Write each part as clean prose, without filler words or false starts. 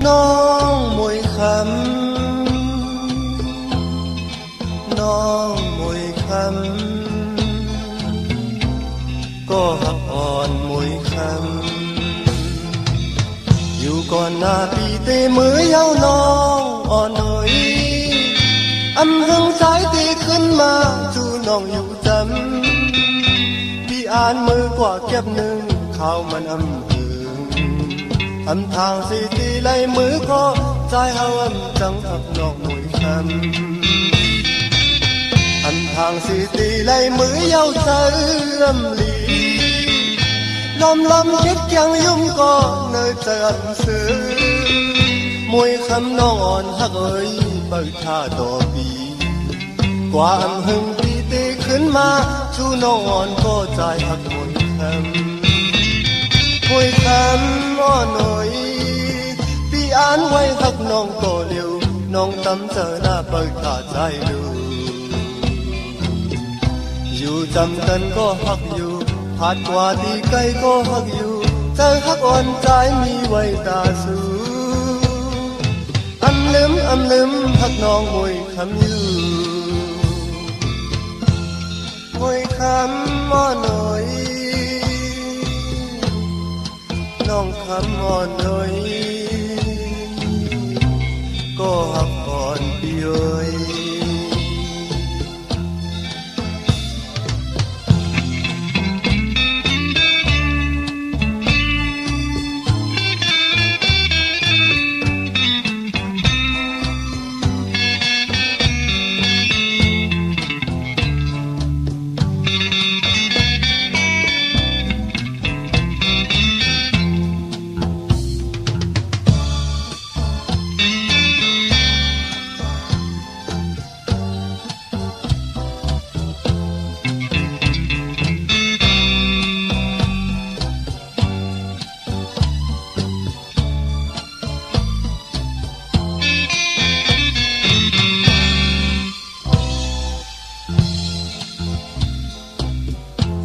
น้องมวยคำน้องมวยคำก็หักอ่อนมวยคำอยู่ก่อนหน้าปีเตมือยาวน้องอ่อนหน่อยอำหึงสายตีขึ้นมาจูน้องอยู่จำพี่อ่านมือกว่าเก็บหนึ่งข้าวมันอำหึงอำทางสีตีไหลมือก็ใจเฮาอำจังหักน้องมวยคำอำทางสีตีไหลมือยาวใจลำลีลมคิดยังยุ่งก็เนยใจอันซื้อมวยคำน้องอ่อนหักเอ้ยเปิดท่าต่อปีกว่าอำหึงปีตีขึ้นมาชูน้องอ่อนก็ใจหักมวยคำมวยคำอ่อนหน่อยพี่อ่านไว้หักน้องก็เร็วน้องตำเจอหน้าเปิดท่าใจดูอยู่จำกันก็หักอยู่ผาดกว่าที่ไกลก็หักอยู่ใจหักอ่อนใจมีไว้ตาสู้อำลืมหักน้องมวยคำอยู่มวยคำอ่อนหน่อยน้องคำอ่อนหน่อยก็หักอ่อนเดียว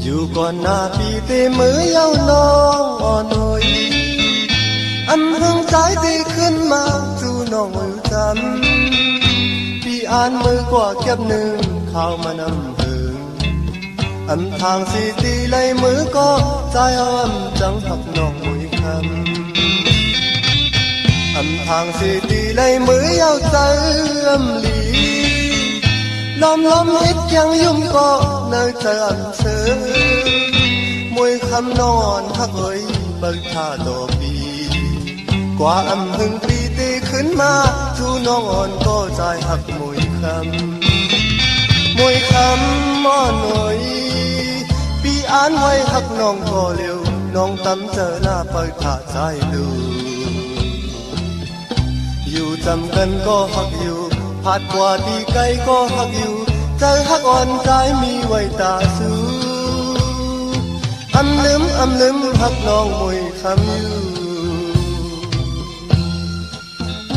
อยู่ก่อนหน้าปีเตมือยาวน้องอ่อนหน่อยอำหึงใจตีขึ้นมาจูน้องอยู่จำพี่อ่านมือกว่าเก็บหนึ่งข้าวมันอำหึงอำทางสีตีไหลมือก็ใจอ่อนจังหักน้องมวยคำอำทางสีตีไหลมือยาวใจอำลีลมฮิตยังยุ่มก็เนยใจอันเสือมวยคำนอนหักเอ้ยเบิกท่าต่อปีกว่าอำหึงปีตีขึ้นมาจูน้องอ่อนก็ใจหักมวยคำอ่อนหน่อยปีอ่านไว้หักน้องก็เร็วน้องตำเจอหน้าเปิดท่าใจดูอยู่จำกันก็หักอยู่ผาดกว่าที่ไกลก็หักอยู่ใจหักอ่อนใจมีไว้ตาสู้อำลืมหักน้องมวยคำอยู่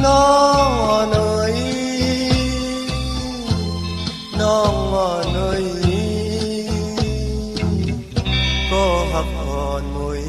น้องอ่อนเอ๋ยน้องอ่อนเอ๋ยก็หักอ่อนมวย